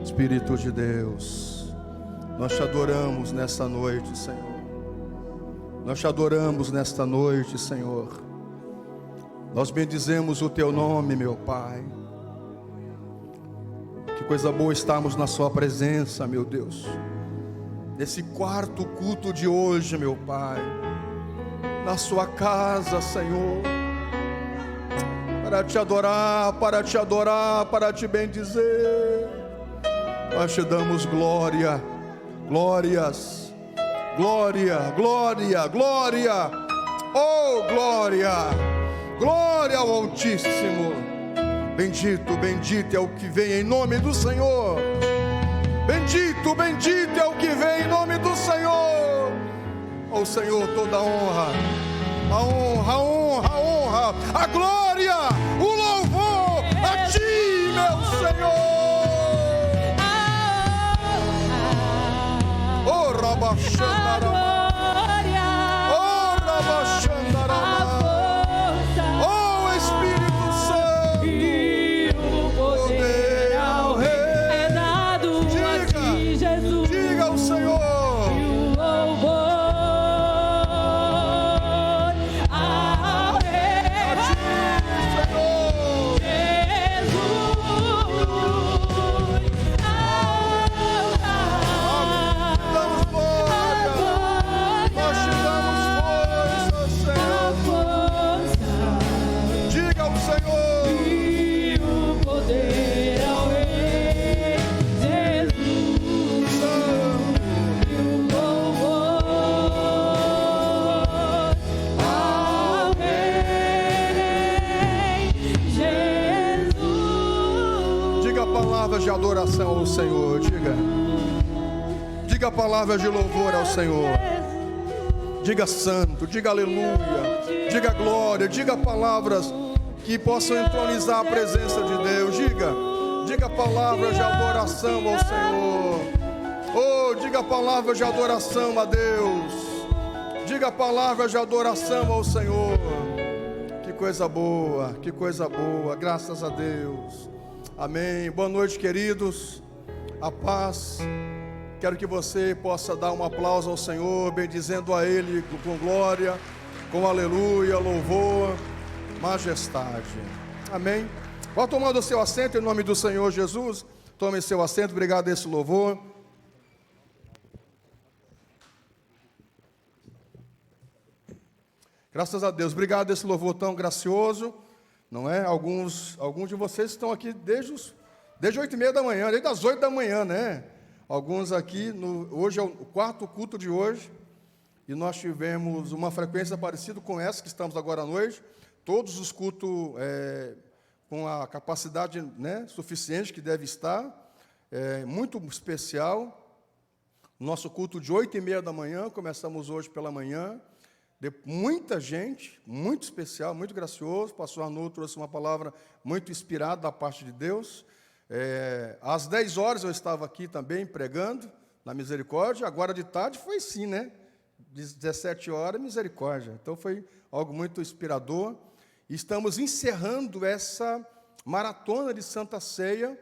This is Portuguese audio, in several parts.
Espírito de Deus, nós te adoramos nesta noite, Senhor. Nós te adoramos nesta noite, Senhor. Nós bendizemos o teu nome, meu Pai. Que coisa boa estarmos na sua presença, meu Deus. Nesse quarto culto de hoje, meu Pai. Na sua casa, Senhor. Para te adorar, para te bendizer. Nós te damos glória, glórias. Glória, glória, glória, oh glória, glória ao Altíssimo. Bendito, bendito é o que vem em nome do Senhor. Bendito, bendito é o que vem em nome do Senhor. Ao Senhor toda a honra, a honra, a honra, a honra, a glória, o louvor a ti, meu Senhor. Oh, Rabaxandarama. Oh, Rabaxandarama. Oh, Espírito Santo. E o poder ao Rei é dado a ti, Jesus. Diga ao Senhor. E o louvor ao Rei. A ti, Senhor. Damos glória. Nós te damos força, Senhor. Diga ao Senhor. E o poder ao Rei Jesus. E o louvor ao Rei Jesus. Diga palavras de adoração ao Senhor. Diga palavras de louvor ao Senhor. Diga santo, diga aleluia, diga glória, diga palavras que possam entronizar a presença de Deus. Diga palavras de adoração ao Senhor. Oh, diga palavras de adoração a Deus. Diga palavras de adoração ao Senhor. Que coisa boa, graças a Deus. Amém. Boa noite, queridos. A paz. Quero que você possa dar um aplauso ao Senhor, bendizendo a Ele com glória, com aleluia, louvor, majestade. Amém. Vá tomando o seu assento em nome do Senhor Jesus. Tome seu assento, obrigado a esse louvor. Graças a Deus, obrigado a esse louvor tão gracioso, não é? Alguns de vocês estão aqui desde 8h30 da manhã, desde as 8 da manhã, né? Alguns aqui, hoje é o quarto culto de hoje, e nós tivemos uma frequência parecida com essa que estamos agora à noite. Todos os cultos com a capacidade, né, suficiente que deve estar, muito especial. Nosso culto de 8h30 da manhã, começamos hoje pela manhã. Muita gente, muito especial, muito gracioso. O pastor Arnoldo trouxe uma palavra muito inspirada da parte de Deus. Às 10 horas eu estava aqui também pregando na Misericórdia. Agora de tarde foi sim, né? 17 horas, Misericórdia. Então foi algo muito inspirador. Estamos encerrando essa maratona de Santa Ceia,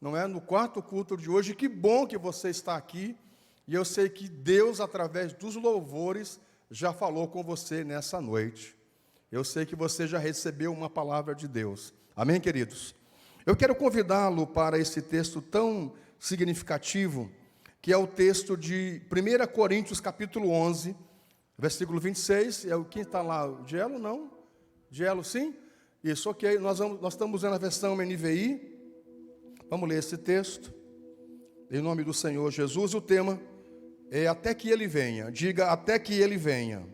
não é? No quarto culto de hoje. Que bom que você está aqui. E eu sei que Deus, através dos louvores, já falou com você nessa noite. Eu sei que você já recebeu uma palavra de Deus. Amém, queridos? Eu quero convidá-lo para esse texto tão significativo, que é o texto de 1 Coríntios, capítulo 11, versículo 26. Quem está lá? Dielo, não? Dielo, sim? Isso, ok. Nós estamos usando a versão NVI. Vamos ler esse texto, em nome do Senhor Jesus. O tema é até que Ele venha. Diga, até que Ele venha.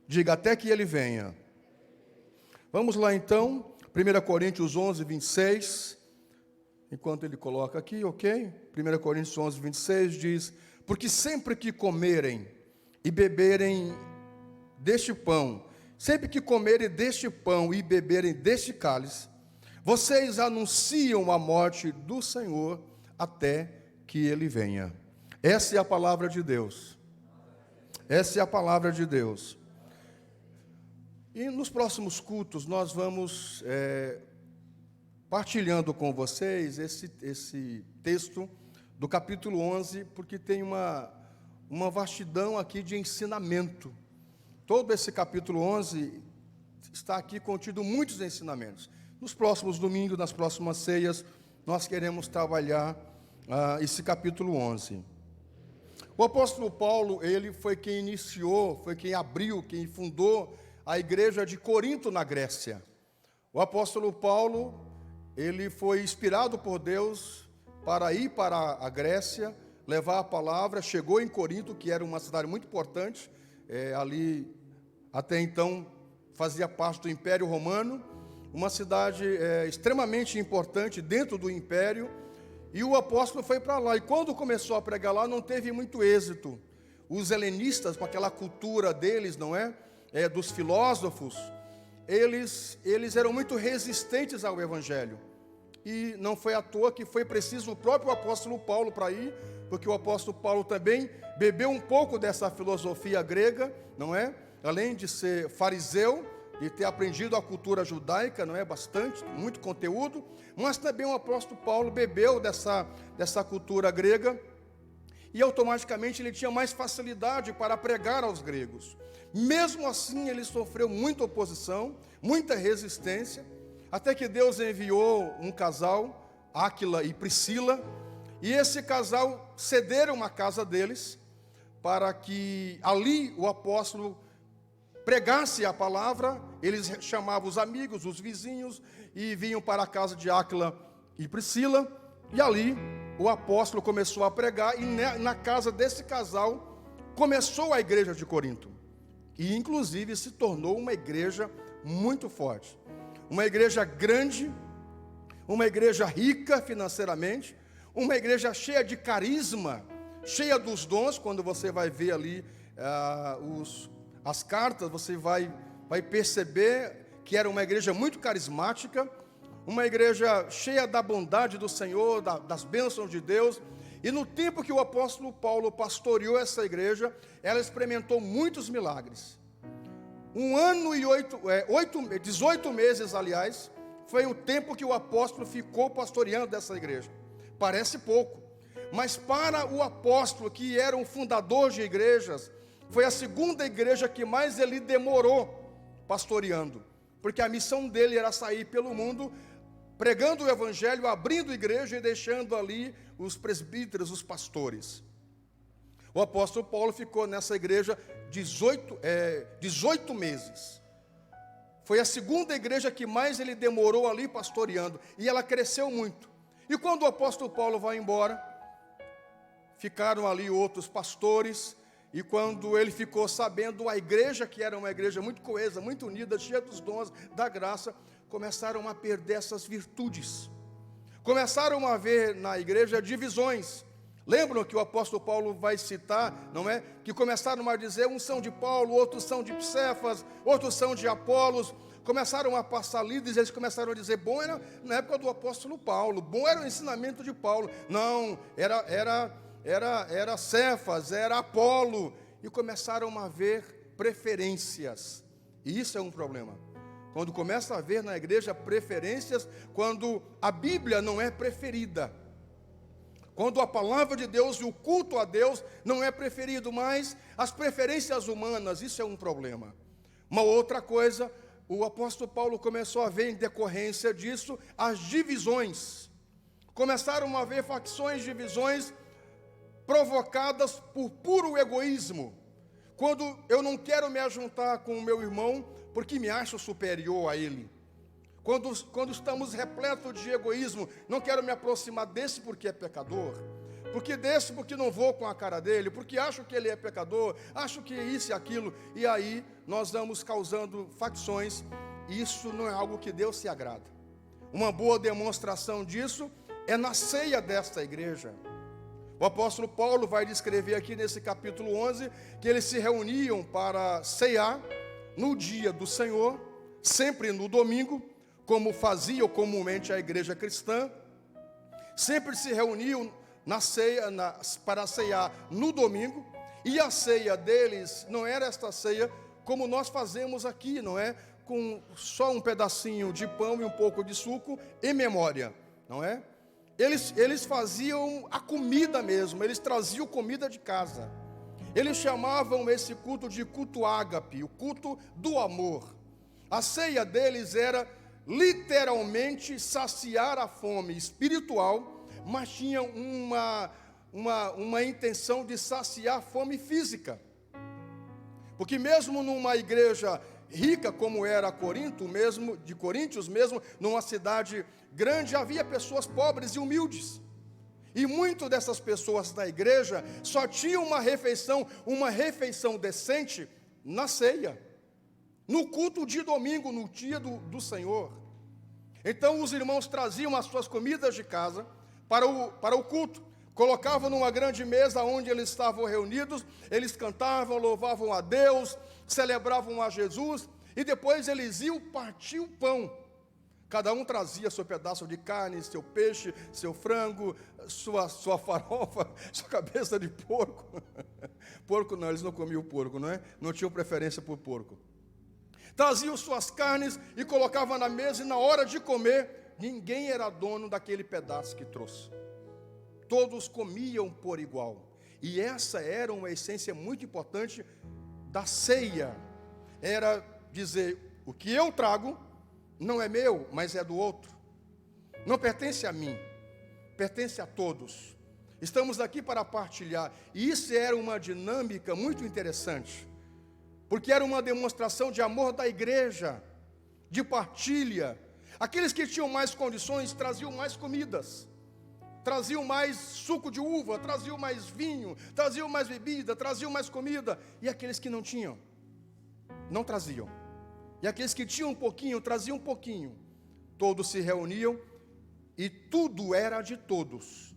Diga, até que Ele venha. Vamos lá então, 1 Coríntios 11, 26. Enquanto ele coloca aqui, ok? 1 Coríntios 11, 26 diz: porque sempre que comerem e beberem deste pão, sempre que comerem deste pão e beberem deste cálice, vocês anunciam a morte do Senhor até que Ele venha. Essa é a palavra de Deus. Essa é a palavra de Deus. E nos próximos cultos nós vamos partilhando com vocês esse texto do capítulo 11, porque tem uma vastidão aqui de ensinamento. Todo esse capítulo 11 está aqui contido muitos ensinamentos. Nos próximos domingos, nas próximas ceias, nós queremos trabalhar esse capítulo 11. O apóstolo Paulo, ele foi quem iniciou, foi quem abriu, quem fundou a igreja de Corinto, na Grécia. O apóstolo Paulo, ele foi inspirado por Deus para ir para a Grécia, levar a palavra, chegou em Corinto, que era uma cidade muito importante, ali até então fazia parte do Império Romano, uma cidade extremamente importante dentro do Império, e o apóstolo foi para lá, e quando começou a pregar lá, não teve muito êxito. Os helenistas, com aquela cultura deles, não é? Dos filósofos, eles eram muito resistentes ao Evangelho. E não foi à toa que foi preciso o próprio apóstolo Paulo para ir, porque o apóstolo Paulo também bebeu um pouco dessa filosofia grega, não é? Além de ser fariseu, de ter aprendido a cultura judaica, não é? Bastante, muito conteúdo, mas também o apóstolo Paulo bebeu dessa cultura grega, e automaticamente ele tinha mais facilidade para pregar aos gregos. Mesmo assim, ele sofreu muita oposição, muita resistência, até que Deus enviou um casal, Áquila e Priscila, e esse casal cederam a casa deles, para que ali o apóstolo pregasse a palavra. Eles chamavam os amigos, os vizinhos, e vinham para a casa de Áquila e Priscila, e ali o apóstolo começou a pregar, e na casa desse casal começou a igreja de Corinto, e inclusive se tornou uma igreja muito forte, uma igreja grande, uma igreja rica financeiramente, uma igreja cheia de carisma, cheia dos dons. Quando você vai ver ali as cartas, você vai perceber que era uma igreja muito carismática, uma igreja cheia da bondade do Senhor, das bênçãos de Deus. E no tempo que o apóstolo Paulo pastoreou essa igreja, ela experimentou muitos milagres. 1 ano e 18 meses, aliás, foi o tempo que o apóstolo ficou pastoreando essa igreja. Parece pouco, mas para o apóstolo, que era um fundador de igrejas, foi a segunda igreja que mais ele demorou pastoreando, porque a missão dele era sair pelo mundo, pregando o evangelho, abrindo igreja e deixando ali os presbíteros, os pastores. O apóstolo Paulo ficou nessa igreja 18 meses. Foi a segunda igreja que mais ele demorou ali pastoreando, e ela cresceu muito. E quando o apóstolo Paulo vai embora, ficaram ali outros pastores, e quando ele ficou sabendo, a igreja, que era uma igreja muito coesa, muito unida, cheia dos dons da graça, começaram a perder essas virtudes. Começaram a ver na igreja divisões. Lembram que o apóstolo Paulo vai citar, não é? Que começaram a dizer, uns são de Paulo, outros são de Cefas, outros são de Apolos. Começaram a passar líderes, eles começaram a dizer, bom era na época do apóstolo Paulo, bom era o ensinamento de Paulo. Não, era Cefas, era Apolo, e começaram a ver preferências, e isso é um problema, quando começa a ver na igreja preferências, quando a Bíblia não é preferida, quando a palavra de Deus e o culto a Deus não é preferido, mas as preferências humanas, isso é um problema. Uma outra coisa, o apóstolo Paulo começou a ver em decorrência disso, as divisões, começaram a ver facções, divisões, provocadas por puro egoísmo. Quando eu não quero me ajuntar com o meu irmão, porque me acho superior a ele. Quando estamos repletos de egoísmo, não quero me aproximar desse porque é pecador, porque não vou com a cara dele, porque acho que ele é pecador, acho que isso e aquilo, e aí nós vamos causando facções, e isso não é algo que Deus se agrada. Uma boa demonstração disso é na ceia desta igreja. O apóstolo Paulo vai descrever aqui nesse capítulo 11, que eles se reuniam para ceiar no dia do Senhor, sempre no domingo, como fazia comumente a igreja cristã, sempre se reuniam na ceia, para ceiar no domingo, e a ceia deles não era esta ceia como nós fazemos aqui, não é? com só um pedacinho de pão e um pouco de suco em memória, não é? Eles faziam a comida mesmo, eles traziam comida de casa. Eles chamavam esse culto de culto ágape, o culto do amor. A ceia deles era literalmente saciar a fome espiritual, mas tinha uma intenção de saciar a fome física. Porque mesmo numa igreja rica como era Corinto, mesmo de Coríntios, mesmo numa cidade grande, havia pessoas pobres e humildes. E muitas dessas pessoas da igreja só tinham uma refeição decente na ceia, no culto de domingo, no dia do Senhor. Então os irmãos traziam as suas comidas de casa para o culto, colocavam numa grande mesa onde eles estavam reunidos, eles cantavam, louvavam a Deus, celebravam a Jesus, e depois eles iam partir o pão. Cada um trazia seu pedaço de carne, seu peixe, seu frango, sua farofa, sua cabeça de porco. Porco não, eles não comiam porco, não é? Não tinham preferência por porco. Traziam suas carnes e colocavam na mesa, e na hora de comer, ninguém era dono daquele pedaço que trouxe. Todos comiam por igual. E essa era uma essência muito importante da ceia. Era dizer, o que eu trago não é meu, mas é do outro. Não pertence a mim, pertence a todos. Estamos aqui para partilhar. E isso era uma dinâmica muito interessante, porque era uma demonstração de amor da igreja, de partilha. Aqueles que tinham mais condições traziam mais comidas, traziam mais suco de uva, traziam mais vinho, traziam mais bebida, traziam mais comida. E aqueles que não tinham, não traziam. E aqueles que tinham um pouquinho, traziam um pouquinho. Todos se reuniam e tudo era de todos.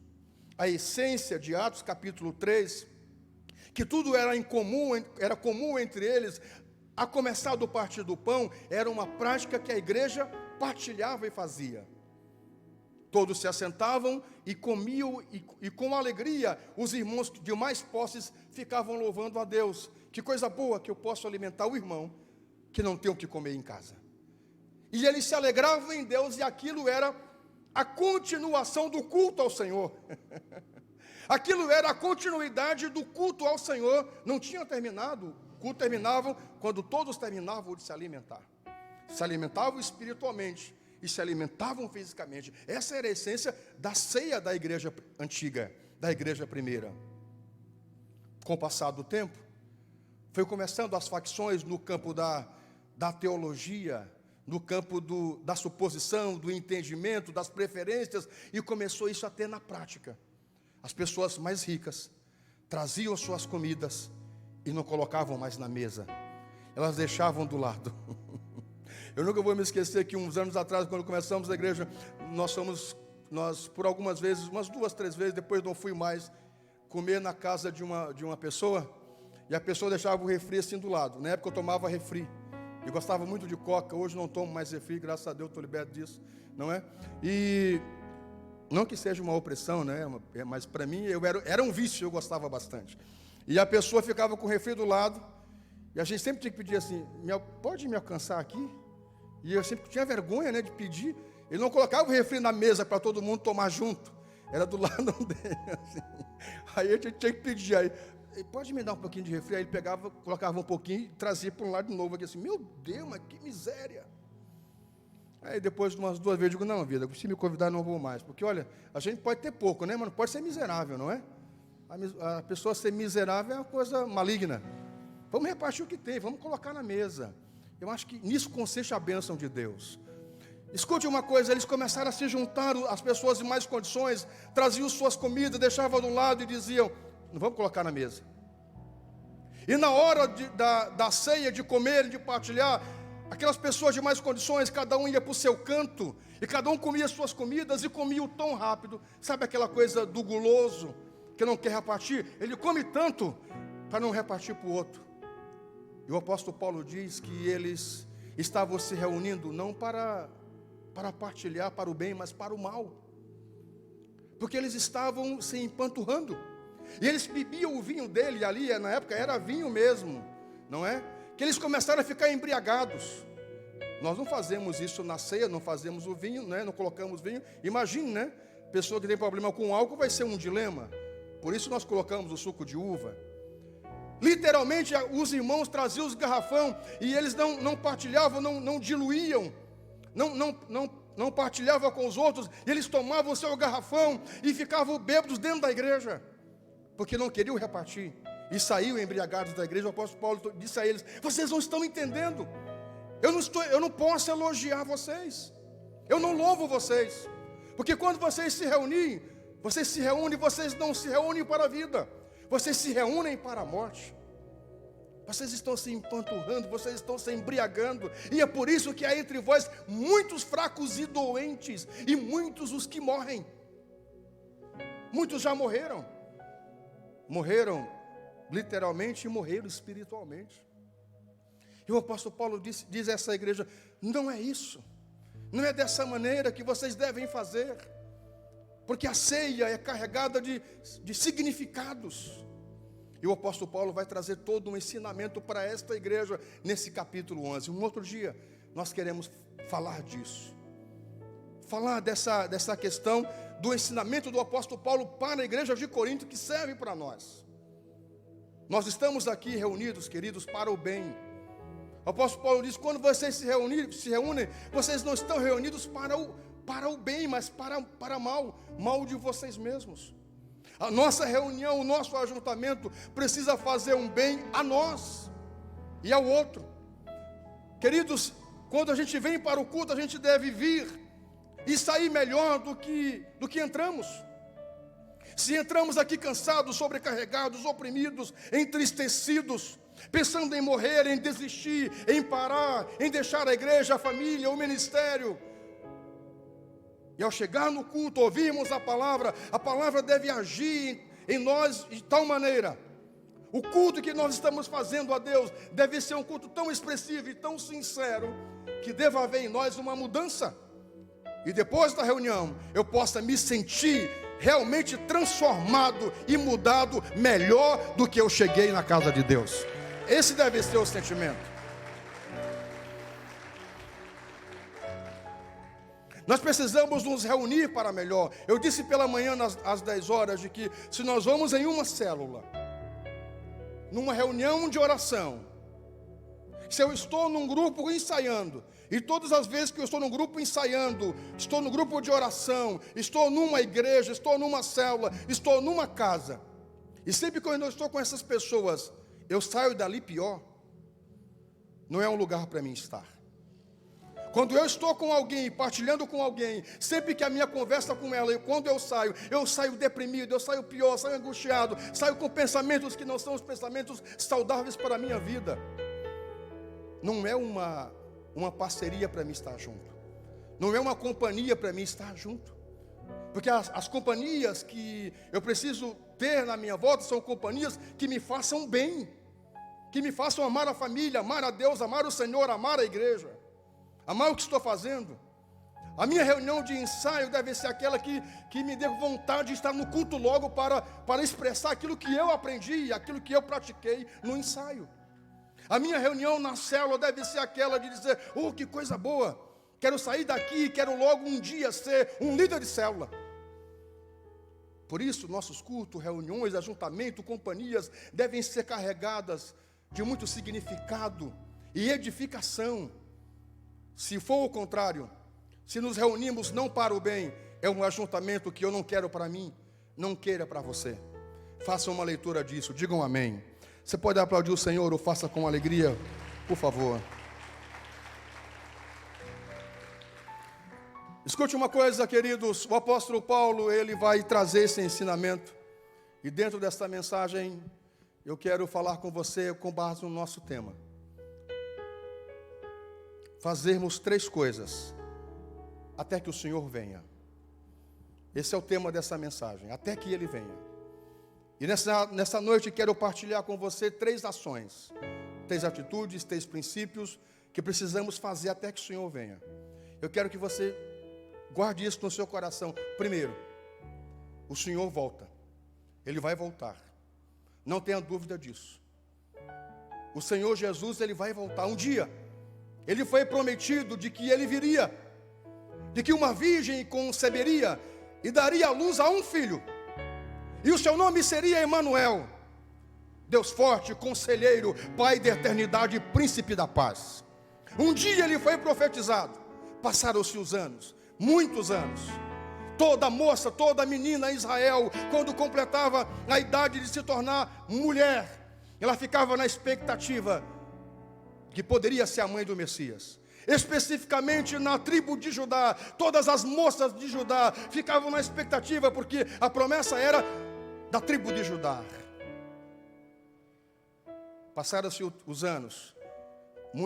A essência de Atos capítulo 3, que tudo era comum entre eles, a começar do partir do pão, era uma prática que a igreja partilhava e fazia. Todos se assentavam e comiam, e com alegria os irmãos de mais posses ficavam louvando a Deus. Que coisa boa que eu posso alimentar o irmão que não tem o que comer em casa. E eles se alegravam em Deus, e aquilo era a continuação do culto ao Senhor. Aquilo era a continuidade do culto ao Senhor. Não tinha terminado. O culto terminava quando todos terminavam de se alimentar. Se alimentavam espiritualmente e se alimentavam fisicamente. Essa era a essência da ceia da igreja antiga, da igreja primeira. Com o passar do tempo, foi começando as facções no campo da teologia, no campo da suposição, do entendimento, das preferências, e começou isso até na prática. As pessoas mais ricas traziam suas comidas e não colocavam mais na mesa, elas deixavam do lado. Eu nunca vou me esquecer que uns anos atrás, quando começamos a igreja, nós por algumas vezes, umas 2, 3 vezes, depois não fui mais, comer na casa de uma pessoa, e a pessoa deixava o refri assim do lado. Na época eu tomava refri, eu gostava muito de coca, hoje não tomo mais refri, graças a Deus estou liberto disso, não é? E não que seja uma opressão, né? Mas para mim era um vício, eu gostava bastante. E a pessoa ficava com o refri do lado, e a gente sempre tinha que pedir assim, pode me alcançar aqui? E eu sempre tinha vergonha, né, de pedir. Ele não colocava o refri na mesa para todo mundo tomar junto, era do lado dele, assim. Aí a gente tinha que pedir, aí, pode me dar um pouquinho de refri? Aí ele pegava, colocava um pouquinho e trazia para um lado de novo, aqui assim, meu Deus, mas que miséria. Aí depois de umas 2 vezes eu digo, não, vida, se me convidar não vou mais, porque olha, a gente pode ter pouco, né, mas não pode ser miserável, não é? A pessoa ser miserável é uma coisa maligna. Vamos repartir o que tem, vamos colocar na mesa. Eu acho que nisso consiste a bênção de Deus. Escute uma coisa, eles começaram a se juntar, as pessoas de mais condições, traziam suas comidas, deixavam do lado e diziam, não vamos colocar na mesa. E na hora da ceia, de comer, de partilhar, aquelas pessoas de mais condições, cada um ia para o seu canto, e cada um comia suas comidas, e comia tão rápido. Sabe aquela coisa do guloso, que não quer repartir? Ele come tanto, para não repartir para o outro. E o apóstolo Paulo diz que eles estavam se reunindo não para partilhar para o bem, mas para o mal. Porque eles estavam se empanturrando. E eles bebiam o vinho dele, ali na época era vinho mesmo, não é? Que eles começaram a ficar embriagados. Nós não fazemos isso na ceia, não fazemos o vinho, né? Não colocamos vinho. Imagine, né? Pessoa que tem problema com álcool vai ser um dilema. Por isso nós colocamos o suco de uva. Literalmente, os irmãos traziam os garrafão e eles não partilhavam, não diluíam, não partilhavam com os outros. E eles tomavam o seu garrafão e ficavam bêbados dentro da igreja, porque não queriam repartir. E saíam embriagados da igreja. O apóstolo Paulo disse a eles: vocês não estão entendendo. Eu não posso elogiar vocês. Eu não louvo vocês. Porque quando vocês se reúnem, vocês não se reúnem para a vida. Vocês se reúnem para a morte. Vocês estão se empanturrando, vocês estão se embriagando. E é por isso que há entre vós muitos fracos e doentes, e muitos os que morrem. Muitos já morreram. Morreram literalmente e morreram espiritualmente. E o apóstolo Paulo diz a essa igreja: não é isso. Não é dessa maneira que vocês devem fazer. Porque a ceia é carregada de significados. E o apóstolo Paulo vai trazer todo um ensinamento para esta igreja nesse capítulo 11. Um outro dia nós queremos falar disso. Falar dessa questão do ensinamento do apóstolo Paulo para a igreja de Corinto, que serve para nós. Nós estamos aqui reunidos, queridos, para o bem. O apóstolo Paulo diz: quando vocês se reúnem, vocês não estão reunidos para o bem, mas para mal de vocês mesmos. A nossa reunião, o nosso ajuntamento precisa fazer um bem a nós e ao outro. Queridos, quando a gente vem para o culto, a gente deve vir e sair melhor do que entramos. Se entramos aqui cansados, sobrecarregados, oprimidos, entristecidos, pensando em morrer, em desistir, em parar, em deixar a igreja, a família, o ministério, e ao chegar no culto, ouvirmos a palavra deve agir em nós de tal maneira. O culto que nós estamos fazendo a Deus deve ser um culto tão expressivo e tão sincero, que deva haver em nós uma mudança. E depois da reunião, eu possa me sentir realmente transformado e mudado, melhor do que eu cheguei na casa de Deus. Esse deve ser o sentimento. Nós precisamos nos reunir para melhor. Eu disse pela manhã às 10 horas de que se nós vamos em uma célula, numa reunião de oração, se eu estou num grupo ensaiando, e todas as vezes que eu estou num grupo ensaiando, estou no grupo de oração, estou numa igreja, estou numa célula, estou numa casa, e sempre que eu estou com essas pessoas, eu saio dali pior, não é um lugar para mim estar. Quando eu estou com alguém, partilhando com alguém, sempre que a minha conversa com ela, e quando eu saio deprimido, eu saio pior, saio angustiado, saio com pensamentos que não são os pensamentos saudáveis para a minha vida. Não é uma parceria para mim estar junto. Não é uma companhia para mim estar junto. Porque as companhias que eu preciso ter na minha volta são companhias que me façam bem, que me façam amar a família, amar a Deus, amar o Senhor, amar a igreja, amar o que estou fazendo. A minha reunião de ensaio deve ser aquela que me dê vontade de estar no culto logo para expressar aquilo que eu aprendi, aquilo que eu pratiquei no ensaio. A minha reunião na célula deve ser aquela de dizer: oh, que coisa boa, quero sair daqui, quero logo um dia ser um líder de célula. Por isso, nossos cultos, reuniões, ajuntamento, companhias devem ser carregadas de muito significado e edificação. Se for o contrário, se nos reunimos não para o bem, é um ajuntamento que eu não quero para mim, não queira para você. Façam uma leitura disso, digam amém. Você pode aplaudir o Senhor ou faça com alegria, por favor. Escute uma coisa, queridos, o apóstolo Paulo, ele vai trazer esse ensinamento, e dentro desta mensagem, eu quero falar com você com base no nosso tema. Fazermos 3 coisas, até que o Senhor venha. Esse é o tema dessa mensagem, até que Ele venha. E nessa noite quero partilhar com você 3 ações, 3 atitudes, 3 princípios que precisamos fazer até que o Senhor venha. Eu quero que você guarde isso no seu coração. Primeiro, o Senhor volta. Ele vai voltar. Não tenha dúvida disso. O Senhor Jesus, Ele vai voltar um dia. ele foi prometido de que ele viria, de que uma virgem conceberia e daria à luz a um filho, e o seu nome seria Emanuel, Deus forte, conselheiro, Pai da eternidade, príncipe da paz. Um dia ele foi profetizado. Passaram-se os anos, muitos anos. Toda moça, toda menina em Israel, quando completava a idade de se tornar mulher, ela ficava na expectativa que poderia ser a mãe do Messias. Especificamente na tribo de Judá, todas as moças de Judá ficavam na expectativa, porque a promessa era da tribo de Judá. Passaram-se os anos,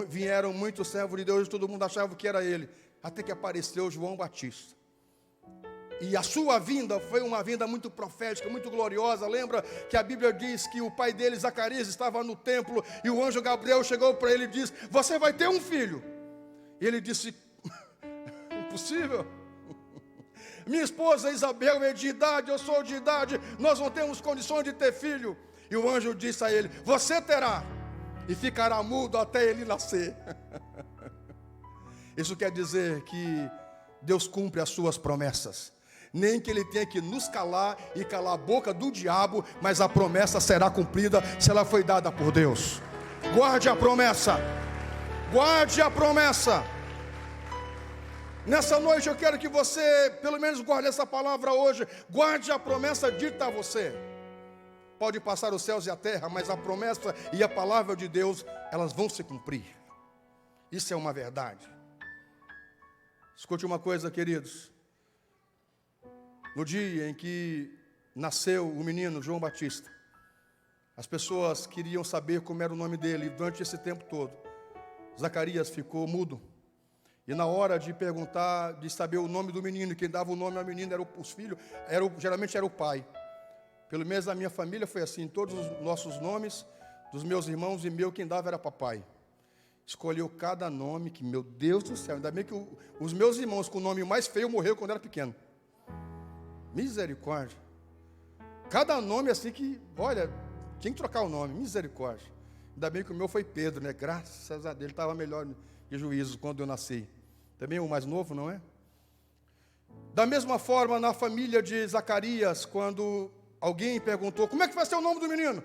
vieram muitos servos de Deus, todo mundo achava que era ele, até que apareceu João Batista. E a sua vinda foi uma vinda muito profética, muito gloriosa. Lembra que a Bíblia diz que o pai dele, Zacarias, estava no templo, e o anjo Gabriel chegou para ele e disse: você vai ter um filho. E ele disse: impossível. Minha esposa Isabel é de idade, eu sou de idade, nós não temos condições de ter filho. E o anjo disse a ele: você terá, e ficará mudo até ele nascer. Isso quer dizer que Deus cumpre as suas promessas. Nem que ele tenha que nos calar e calar a boca do diabo, mas a promessa será cumprida se ela foi dada por Deus. Guarde a promessa. Guarde a promessa. Nessa noite eu quero que você, pelo menos guarde essa palavra hoje. Guarde a promessa dita a você. Pode passar os céus e a terra, mas a promessa e a palavra de Deus, elas vão se cumprir. Isso é uma verdade. Escute uma coisa, queridos. No dia em que nasceu o menino João Batista, as pessoas queriam saber como era o nome dele. E durante esse tempo todo, Zacarias ficou mudo. E na hora de perguntar, de saber o nome do menino, quem dava o nome ao menino eram os filhos, geralmente era o pai. Pelo menos na minha família foi assim, todos os nossos nomes, dos meus irmãos e meu, quem dava era papai. Escolheu cada nome, que, meu Deus do céu, ainda bem que os meus irmãos com o nome mais feio morreram quando era pequeno. Misericórdia. Cada nome assim que, olha, tinha que trocar o nome, misericórdia. Ainda bem que o meu foi Pedro, né? Graças a Deus, ele estava melhor de juízo quando eu nasci. Também o mais novo, não é? Da mesma forma, na família de Zacarias, quando alguém perguntou: como é que vai ser o nome do menino?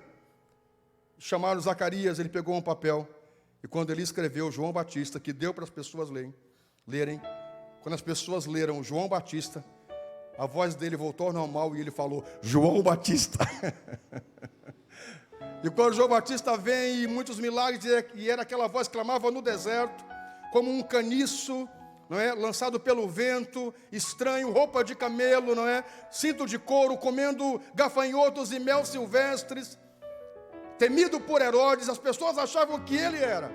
Chamaram Zacarias, ele pegou um papel, e quando ele escreveu João Batista, que deu para as pessoas lerem, quando as pessoas leram João Batista, a voz dele voltou ao normal e ele falou: João Batista. E quando João Batista vem, e muitos milagres, e era aquela voz que clamava no deserto, como um caniço, não é? Lançado pelo vento, estranho, roupa de camelo, não é? Cinto de couro, comendo gafanhotos e mel silvestres, temido por Herodes, as pessoas achavam que ele era.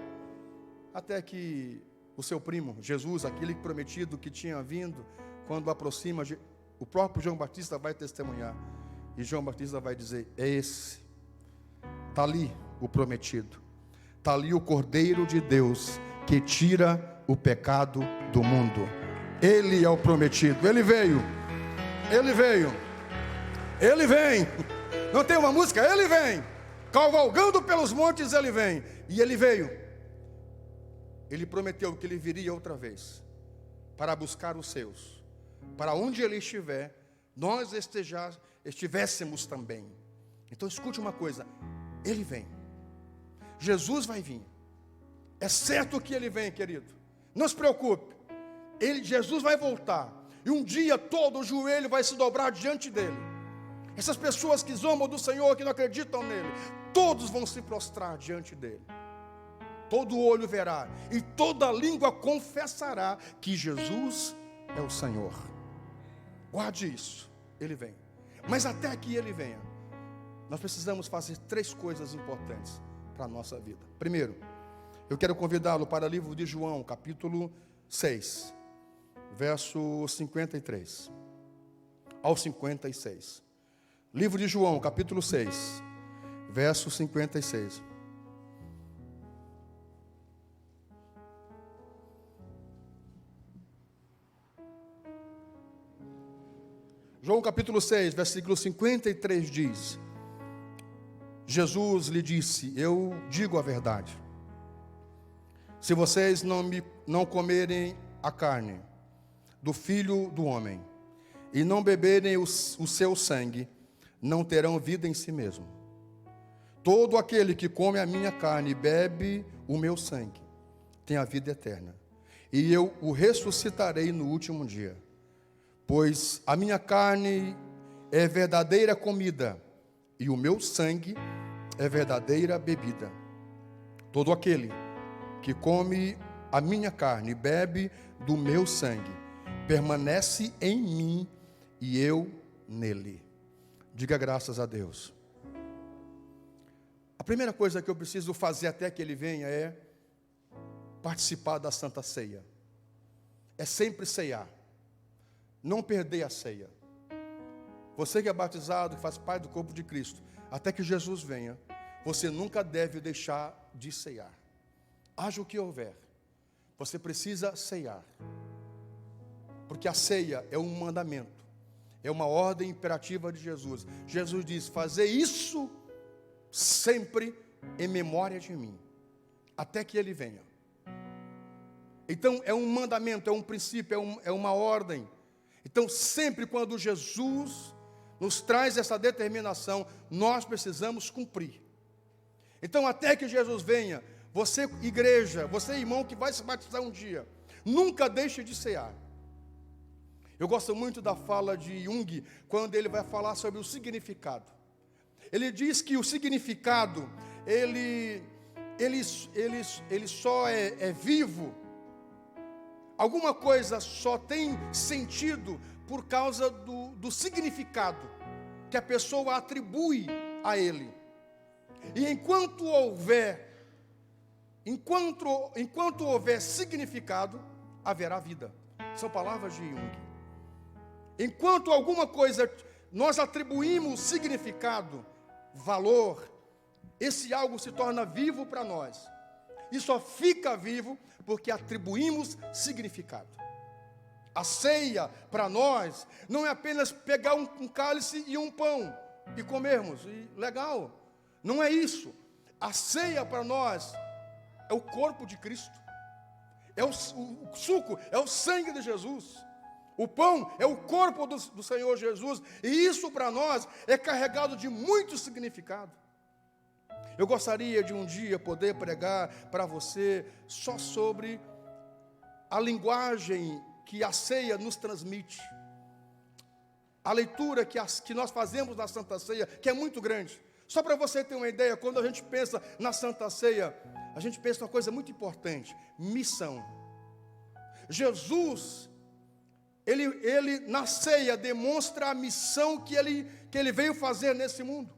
Até que o seu primo, Jesus, aquele prometido que tinha vindo, quando aproxima, o próprio João Batista vai testemunhar. E João Batista vai dizer: é esse. Está ali o prometido. Está ali o Cordeiro de Deus que tira o pecado do mundo. Ele é o prometido. Ele veio. Ele veio. Ele vem. Não tem uma música? Ele vem. Cavalgando pelos montes, ele vem. E ele veio. Ele prometeu que ele viria outra vez para buscar os seus. Para onde ele estiver, nós estivéssemos também. Então escute uma coisa: ele vem. Jesus vai vir. É certo que ele vem, querido. Não se preocupe. Jesus vai voltar. E um dia todo o joelho vai se dobrar diante dele. Essas pessoas que zombam do Senhor, que não acreditam nele, todos vão se prostrar diante dele. Todo olho verá e toda língua confessará que Jesus é o Senhor. Guarde isso. Ele vem. Mas até que ele venha, nós precisamos fazer 3 coisas importantes para a nossa vida. Primeiro, eu quero convidá-lo para o livro de João, capítulo 6, verso 53 ao 56. Livro de João, capítulo 6, verso 56. João capítulo 6, versículo 53 diz: Jesus lhe disse: eu digo a verdade. se vocês não comerem a carne do Filho do Homem e não beberem o seu sangue, não terão vida em si mesmo. Todo aquele que come a minha carne e bebe o meu sangue tem a vida eterna, e eu o ressuscitarei no último dia. Pois a minha carne é verdadeira comida, e o meu sangue é verdadeira bebida. Todo aquele que come a minha carne e bebe do meu sangue permanece em mim e eu nele. Diga graças a Deus. A primeira coisa que eu preciso fazer até que Ele venha é participar da Santa Ceia. É sempre ceiar. Não perder a ceia. Você que é batizado, que faz parte do corpo de Cristo, até que Jesus venha, você nunca deve deixar de ceiar. Haja o que houver, você precisa ceiar. Porque a ceia é um mandamento, é uma ordem imperativa de Jesus. Jesus diz: fazer isso sempre em memória de mim, até que Ele venha. Então é um mandamento, é um princípio, é uma ordem. Então sempre quando Jesus nos traz essa determinação, nós precisamos cumprir. Então até que Jesus venha, você igreja, você irmão que vai se batizar um dia, nunca deixe de cear. Eu gosto muito da fala de Jung, quando ele vai falar sobre o significado. Ele diz que o significado, ele só é vivo, alguma coisa só tem sentido por causa do significado que a pessoa atribui a ele. E enquanto houver significado, haverá vida. São palavras de Jung. Enquanto alguma coisa nós atribuímos significado, valor, esse algo se torna vivo para nós. E só fica vivo porque atribuímos significado. A ceia para nós não é apenas pegar um cálice e um pão e comermos, e legal. Não é isso. A ceia para nós é o corpo de Cristo. É o suco, é o sangue de Jesus. O pão é o corpo do Senhor Jesus. E isso para nós é carregado de muito significado. Eu gostaria de um dia poder pregar para você só sobre a linguagem que a ceia nos transmite. A leitura que nós fazemos na Santa Ceia, que é muito grande. Só para você ter uma ideia, quando a gente pensa na Santa Ceia, a gente pensa uma coisa muito importante: missão. Jesus, ele na ceia demonstra a missão que ele veio fazer nesse mundo.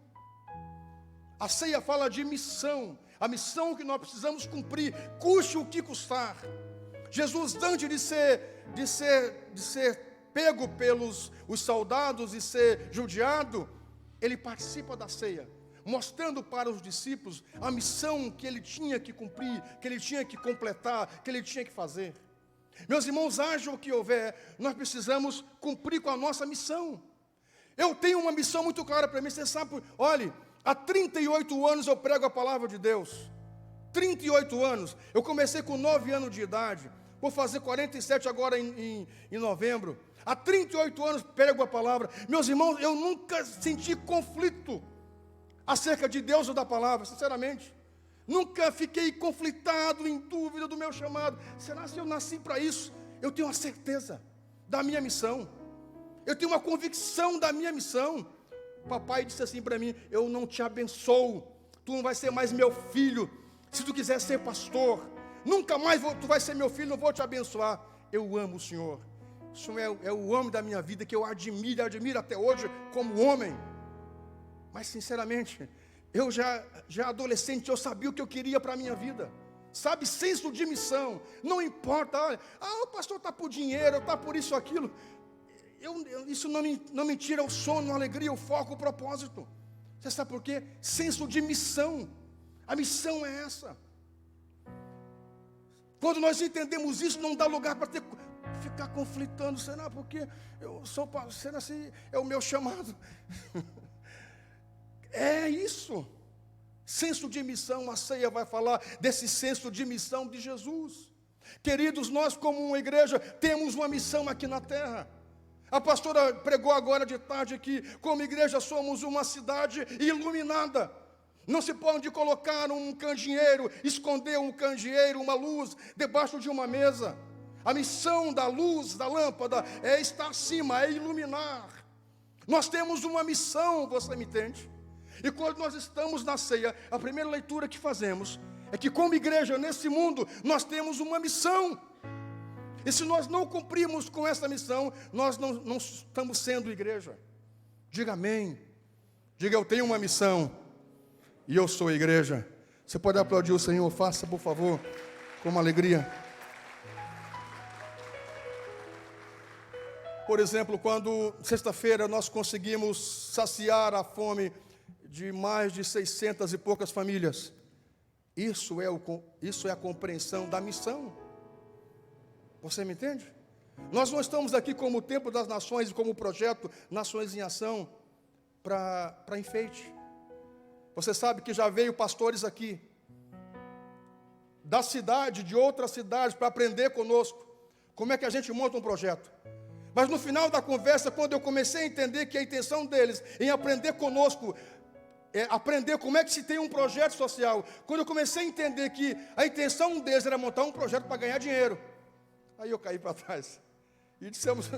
A ceia fala de missão, a missão que nós precisamos cumprir, custe o que custar. Jesus, antes de ser pego pelos os soldados e ser judiado, ele participa da ceia, mostrando para os discípulos a missão que ele tinha que cumprir, que ele tinha que completar, que ele tinha que fazer. Meus irmãos, haja o que houver, nós precisamos cumprir com a nossa missão. Eu tenho uma missão muito clara para mim, você sabe, olhe, há 38 anos eu prego a palavra de Deus. 38 anos, eu comecei com 9 anos de idade, vou fazer 47 agora em novembro. Há 38 anos prego a palavra. Meus irmãos, eu nunca senti conflito acerca de Deus ou da palavra, sinceramente. Nunca fiquei conflitado, em dúvida do meu chamado. Será que eu nasci para isso? Eu tenho uma certeza da minha missão. Eu tenho uma convicção da minha missão. Papai disse assim para mim: eu não te abençoo, tu não vai ser mais meu filho, se tu quiser ser pastor, nunca mais tu vai ser meu filho, não vou te abençoar. Eu amo o Senhor. O Senhor é o homem da minha vida, que eu admiro até hoje como homem. Mas sinceramente, eu já adolescente, eu sabia o que eu queria para a minha vida. Sabe, senso de missão. Não importa, olha, o pastor está por dinheiro, está por isso, aquilo. Isso não me tira o sono, a alegria, o foco, o propósito. Você sabe por quê? Senso de missão. A missão é essa. Quando nós entendemos isso, não dá lugar para ficar conflitando. Será porque será se é o meu chamado? É isso. Senso de missão, a ceia vai falar desse senso de missão de Jesus. Queridos, nós como uma igreja temos uma missão aqui na terra. A pastora pregou agora de tarde que como igreja somos uma cidade iluminada. Não se pode colocar um candeeiro, esconder um candeeiro, uma luz debaixo de uma mesa. A missão da luz, da lâmpada, é estar acima, é iluminar. Nós temos uma missão, você me entende? E quando nós estamos na ceia, a primeira leitura que fazemos é que como igreja nesse mundo, nós temos uma missão. E se nós não cumprirmos com essa missão, nós não estamos sendo igreja. Diga amém. Diga, eu tenho uma missão e eu sou igreja. Você pode aplaudir o Senhor? Faça, por favor, com uma alegria. Por exemplo, quando sexta-feira nós conseguimos saciar a fome de mais de 600 e poucas famílias, isso é a compreensão da missão. Você me entende? Nós não estamos aqui como o Templo das Nações e como o projeto Nações em Ação para enfeite. Você sabe que já veio pastores aqui da cidade, de outras cidades, para aprender conosco como é que a gente monta um projeto. Mas no final da conversa, quando eu comecei a entender que a intenção deles em aprender conosco, aprender como é que se tem um projeto social, quando eu comecei a entender que a intenção deles era montar um projeto para ganhar dinheiro, aí eu caí para trás e dissemos,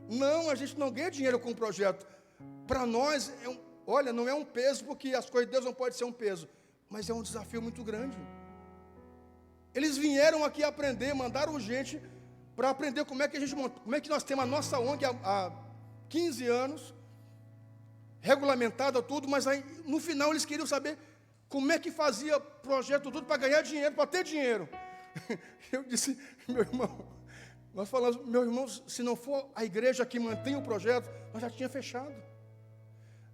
não, a gente não ganha dinheiro com o projeto. Para nós, não é um peso, porque as coisas de Deus não podem ser um peso, mas é um desafio muito grande. Eles vieram aqui aprender, mandaram gente para aprender como é que a gente monta, como é que nós temos a nossa ONG há 15 anos, regulamentada tudo, mas aí no final eles queriam saber como é que fazia projeto tudo para ganhar dinheiro, para ter dinheiro. Eu disse, meu irmão, nós falamos, meu irmão, se não for a igreja que mantém o projeto, nós já tinha fechado.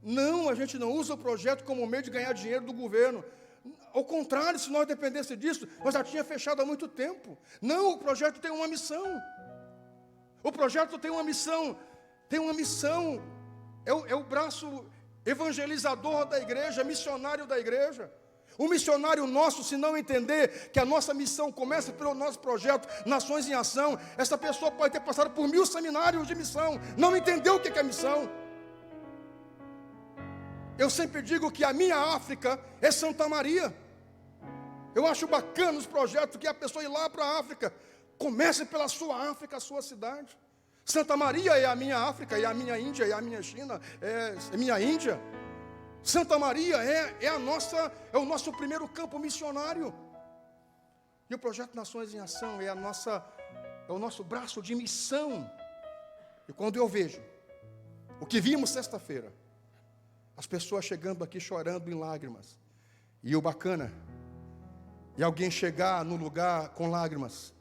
Não, a gente não usa o projeto como meio de ganhar dinheiro do governo. Ao contrário, se nós dependesse disso, nós já tinha fechado há muito tempo. Não, o projeto tem uma missão. O projeto tem uma missão. É o braço evangelizador da igreja, missionário da igreja. O missionário nosso, se não entender que a nossa missão começa pelo nosso projeto Nações em Ação, essa pessoa pode ter passado por 1000 seminários de missão, não entendeu o que é missão. Eu sempre digo que a minha África é Santa Maria. Eu acho bacana os projetos que a pessoa ir lá para a África. Comece pela sua África, a sua cidade. Santa Maria é a minha África, é a minha Índia, é a minha China, é a minha Índia. Santa Maria é o nosso primeiro campo missionário. E o projeto Nações em Ação é o nosso braço de missão. E quando eu vejo o que vimos sexta-feira, as pessoas chegando aqui chorando em lágrimas, e o bacana, e alguém chegar no lugar com lágrimas,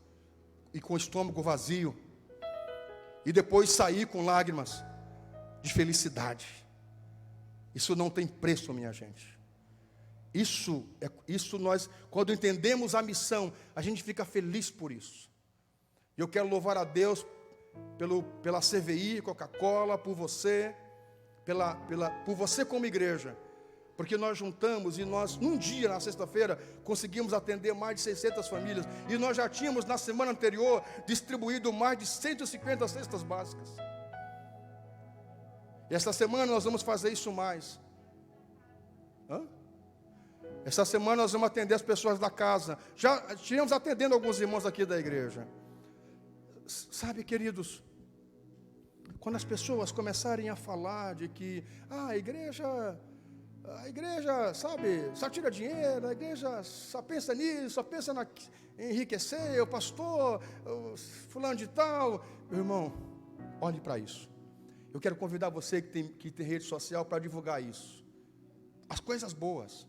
e com o estômago vazio, e depois sair com lágrimas de felicidade. Isso não tem preço, minha gente. Isso nós, quando entendemos a missão, a gente fica feliz por isso. E eu quero louvar a Deus pela CVI, Coca-Cola, por você, por você como igreja, porque nós juntamos e nós, num dia, na sexta-feira, conseguimos atender mais de 600 famílias, e nós já tínhamos, na semana anterior, distribuído mais de 150 cestas básicas. E esta semana nós vamos fazer isso mais. Esta semana nós vamos atender as pessoas da casa. Já estivemos atendendo alguns irmãos aqui da igreja. Sabe, queridos, quando as pessoas começarem a falar de que a igreja, sabe, só tira dinheiro, a igreja só pensa nisso, só pensa em enriquecer, o pastor, o fulano de tal. Meu irmão, olhe para isso. Eu quero convidar você que tem rede social para divulgar isso. As coisas boas.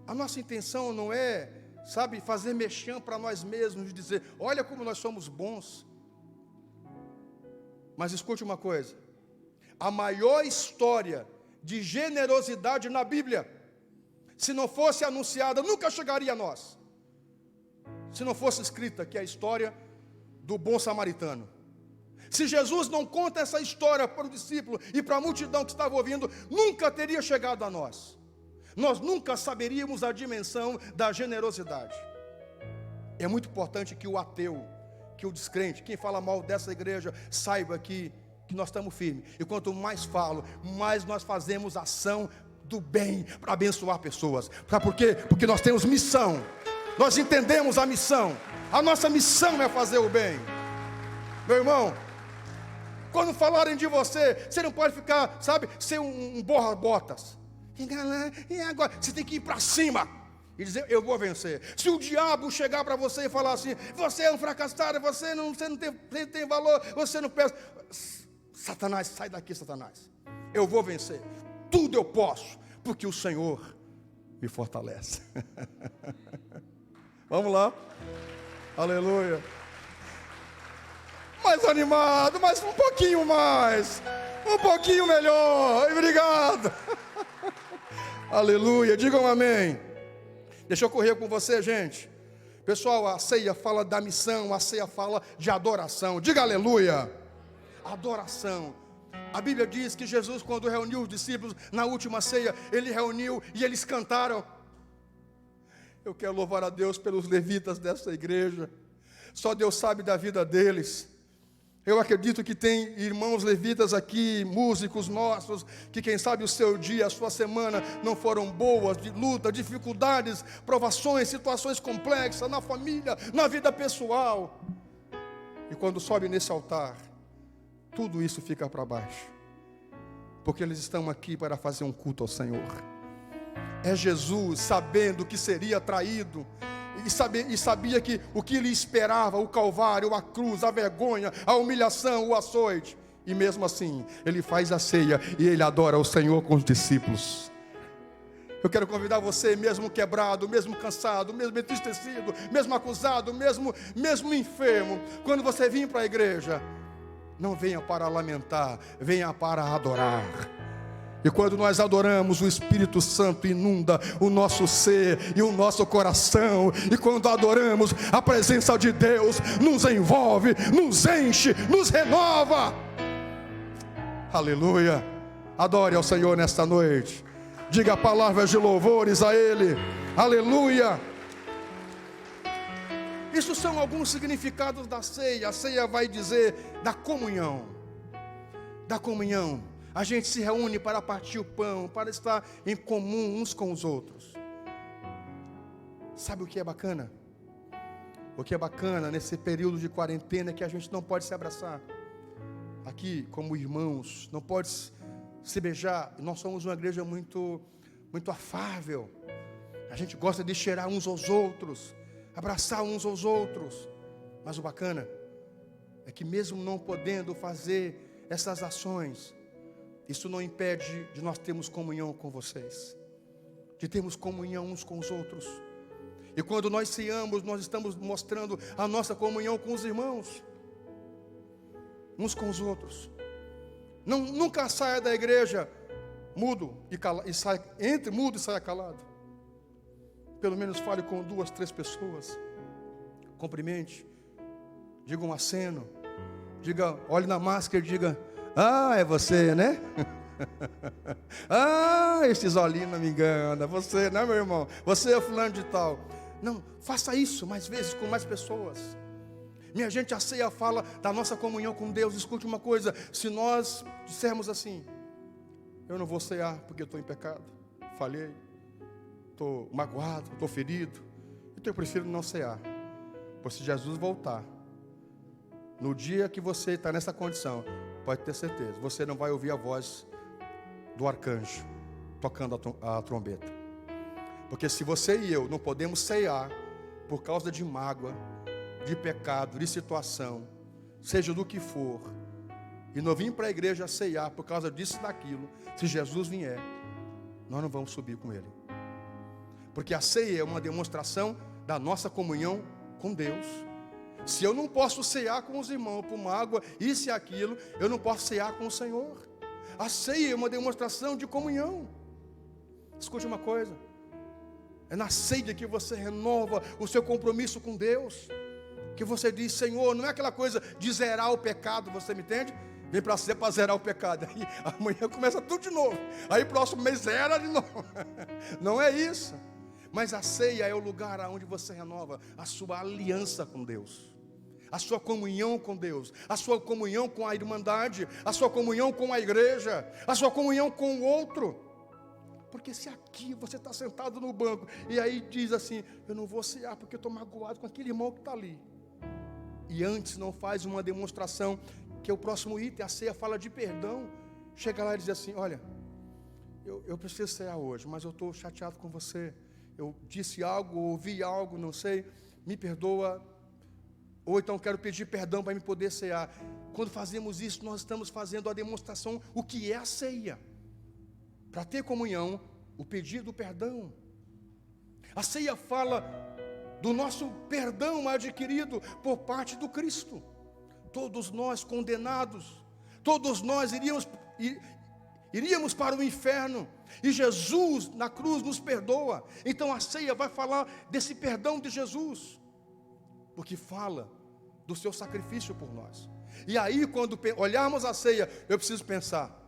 A nossa intenção não é, sabe, fazer mexão para nós mesmos, dizer, olha como nós somos bons. Mas escute uma coisa, a maior história de generosidade na Bíblia, se não fosse anunciada, nunca chegaria a nós, se não fosse escrita, que é a história do bom samaritano. Se Jesus não conta essa história para o discípulo e para a multidão que estava ouvindo, nunca teria chegado a nós. Nós nunca saberíamos a dimensão da generosidade. É muito importante que o ateu, que o descrente, quem fala mal dessa igreja, saiba que nós estamos firmes. E quanto mais falo, mais nós fazemos ação do bem para abençoar pessoas. Sabe por quê? Porque nós temos missão. Nós entendemos a missão. A nossa missão é fazer o bem. Meu irmão, quando falarem de você, você não pode ficar, sabe, ser um borra-botas. E agora? Você tem que ir para cima e dizer, eu vou vencer. Se o diabo chegar para você e falar assim, você é um fracassado, você não tem valor, você não pensa. Satanás, sai daqui, Satanás. Eu vou vencer. Tudo eu posso, porque o Senhor me fortalece. Vamos lá. Aleluia. Mais animado, mas um pouquinho mais. Um pouquinho melhor. Obrigado. Aleluia. Digam amém. Deixa eu correr com você, gente. Pessoal, a ceia fala da missão, a ceia fala de adoração. Diga aleluia. Adoração. A Bíblia diz que Jesus, quando reuniu os discípulos na última ceia, Ele reuniu e eles cantaram. Eu quero louvar a Deus pelos levitas dessa igreja. Só Deus sabe da vida deles. Eu acredito que tem irmãos levitas aqui, músicos nossos, que quem sabe o seu dia, a sua semana não foram boas, de luta, dificuldades, provações, situações complexas na família, na vida pessoal. E quando sobe nesse altar, tudo isso fica para baixo, porque eles estão aqui para fazer um culto ao Senhor. É Jesus, sabendo que seria traído, e sabia que o que lhe esperava, o calvário, a cruz, a vergonha, a humilhação, o açoite, e mesmo assim, ele faz a ceia e ele adora o Senhor com os discípulos. Eu quero convidar você, mesmo quebrado, mesmo cansado, mesmo entristecido, mesmo acusado, mesmo enfermo, quando você vir para a igreja, não venha para lamentar, venha para adorar. E quando nós adoramos, o Espírito Santo inunda o nosso ser e o nosso coração. E quando adoramos, a presença de Deus nos envolve, nos enche, nos renova. Aleluia. Adore ao Senhor nesta noite. Diga palavras de louvores a Ele. Aleluia. Isso são alguns significados da ceia. A ceia vai dizer da comunhão. Da comunhão. A gente se reúne para partir o pão, para estar em comum uns com os outros. Sabe o que é bacana? O que é bacana nesse período de quarentena é que a gente não pode se abraçar. Aqui, como irmãos, não pode se beijar. Nós somos uma igreja muito afável. A gente gosta de cheirar uns aos outros, abraçar uns aos outros. Mas o bacana é que mesmo não podendo fazer essas ações, isso não impede de nós termos comunhão com vocês, de termos comunhão uns com os outros. E quando nós ceamos, nós estamos mostrando a nossa comunhão com os irmãos, uns com os outros. Nunca saia da igreja mudo entre mudo e saia calado. Pelo menos fale com 2, 3 pessoas. Cumprimente, diga um aceno, diga, olhe na máscara e diga, ah, é você, né? Ah, esses olhinhos não me enganam. Você, né, meu irmão? Você é fulano de tal. Não, faça isso mais vezes com mais pessoas. Minha gente, a ceia fala da nossa comunhão com Deus. Escute uma coisa, se nós dissermos assim, eu não vou cear porque eu estou em pecado, falhei, estou magoado, estou ferido, então eu prefiro não cear. Pois se Jesus voltar, no dia que você está nessa condição, pode ter certeza, você não vai ouvir a voz do arcanjo tocando a trombeta. Porque se você e eu não podemos ceiar por causa de mágoa, de pecado, de situação, seja do que for, e não vim para a igreja ceiar por causa disso e daquilo, se Jesus vier, nós não vamos subir com Ele. Porque a ceia é uma demonstração da nossa comunhão com Deus. Se eu não posso cear com os irmãos por mágoa, isso e aquilo, eu não posso cear com o Senhor. A ceia é uma demonstração de comunhão. Escute uma coisa, é na ceia que você renova o seu compromisso com Deus. que você diz, Senhor, não é aquela coisa de zerar o pecado, você me entende? Vem para ser para zerar o pecado. Aí amanhã começa tudo de novo. Aí próximo mês zera de novo. Não é isso. Mas a ceia é o lugar onde você renova a sua aliança com Deus, a sua comunhão com Deus, a sua comunhão com a irmandade, a sua comunhão com a igreja, a sua comunhão com o outro. Porque se aqui você está sentado no banco e aí diz assim, eu não vou cear porque eu estou magoado com aquele irmão que está ali, e antes não faz uma demonstração, que é o próximo item, a ceia fala de perdão, chega lá e diz assim, olha, eu preciso cear hoje, mas eu estou chateado com você, eu disse algo, ouvi algo, não sei, me perdoa, ou então quero pedir perdão para me poder cear. Quando fazemos isso, nós estamos fazendo a demonstração, o que é a ceia. Para ter comunhão, o pedido do perdão. A ceia fala do nosso perdão adquirido por parte do Cristo. Todos nós condenados, todos nós iríamos para o inferno, e Jesus na cruz nos perdoa. Então a ceia vai falar desse perdão de Jesus, porque fala do seu sacrifício por nós. E aí quando olharmos a ceia, eu preciso pensar,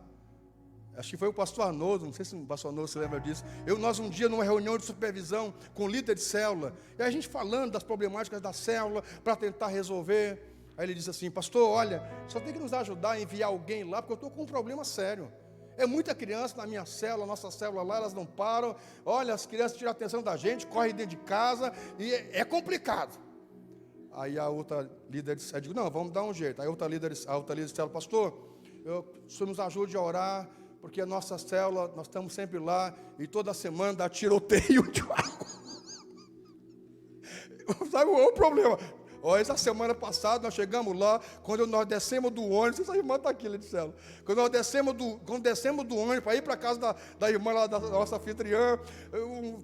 acho que foi o pastor Arnoldo, não sei se o pastor Arnoldo se lembra disso, nós um dia numa reunião de supervisão com o líder de célula, e a gente falando das problemáticas da célula, para tentar resolver, aí ele disse assim, pastor, olha, só tem que nos ajudar a enviar alguém lá, porque eu estou com um problema sério. É muita criança na minha célula, nossa célula lá, elas não param. Olha, as crianças tiram a atenção da gente, correm dentro de casa, e é complicado. Aí a outra líder disse, eu digo, não, vamos dar um jeito. Aí a outra líder disse, pastor, o senhor nos ajude a orar, porque a nossa célula, nós estamos sempre lá, e toda semana dá tiroteio de água. Sabe qual é o problema? Essa semana passada nós chegamos lá, quando nós descemos do ônibus, essa irmã está aqui, ali de célula. Quando descemos do ônibus para ir para a casa da irmã lá, da nossa anfitriã,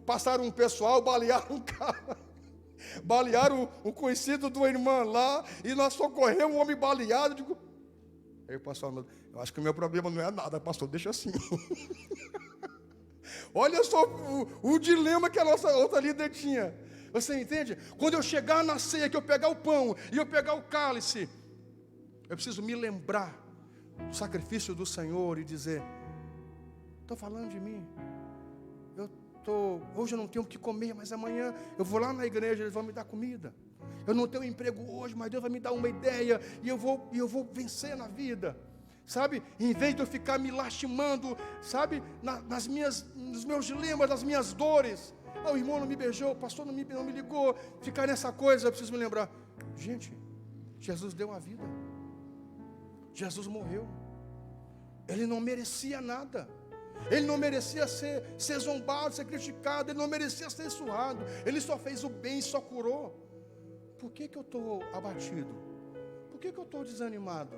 passaram um pessoal, balearam um cara, balearam um conhecido de uma irmã lá, e nós socorremos um homem baleado. Digo, aí o pastor, eu acho que o meu problema não é nada, pastor, deixa assim. Olha só o dilema que a nossa outra líder tinha. Você entende? Quando eu chegar na ceia, que eu pegar o pão e eu pegar o cálice, eu preciso me lembrar do sacrifício do Senhor e dizer, estou falando de mim, hoje eu não tenho o que comer, mas amanhã eu vou lá na igreja, eles vão me dar comida. Eu não tenho emprego hoje, mas Deus vai me dar uma ideia e eu vou vencer na vida. Sabe, em vez de eu ficar me lastimando, sabe, nos meus dilemas, nas minhas dores, o irmão não me beijou, o pastor não me ligou, ficar nessa coisa, eu preciso me lembrar, gente, Jesus deu a vida, Jesus morreu, Ele não merecia nada, Ele não merecia ser zombado, ser criticado, Ele não merecia ser surrado, Ele só fez o bem, só curou. Por que eu estou abatido? Por que eu estou desanimado?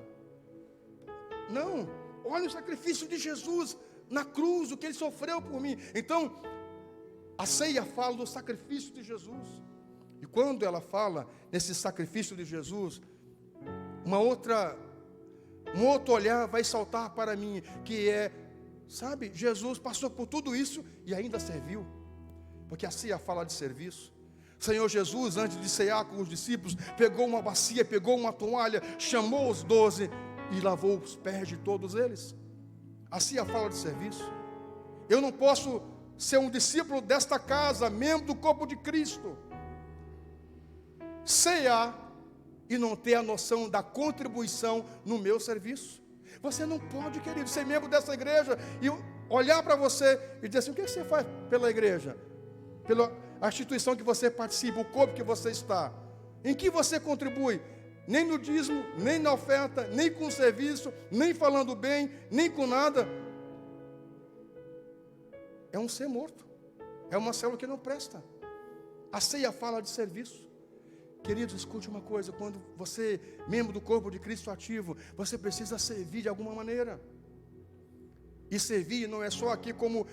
Não, olha o sacrifício de Jesus na cruz, o que Ele sofreu por mim. Então, a ceia fala do sacrifício de Jesus. E quando ela fala nesse sacrifício de Jesus, um outro olhar vai saltar para mim, que é, sabe, Jesus passou por tudo isso e ainda serviu. Porque a ceia fala de serviço. Senhor Jesus, antes de cear com os discípulos, pegou uma bacia, pegou uma toalha, chamou os 12 e lavou os pés de todos eles. A ceia fala de serviço. Eu não posso ser um discípulo desta casa, membro do corpo de Cristo, cear e não ter a noção da contribuição no meu serviço. Você não pode, querido, ser membro dessa igreja e olhar para você e dizer assim, o que você faz pela igreja? Pela instituição que você participa, o corpo que você está, em que você contribui? Nem no dízimo, nem na oferta, nem com serviço, nem falando bem, nem com nada. É um ser morto, é uma célula que não presta. A ceia fala de serviço. Queridos, escute uma coisa, quando você, membro do corpo de Cristo ativo, você precisa servir de alguma maneira. E servir não é só aqui como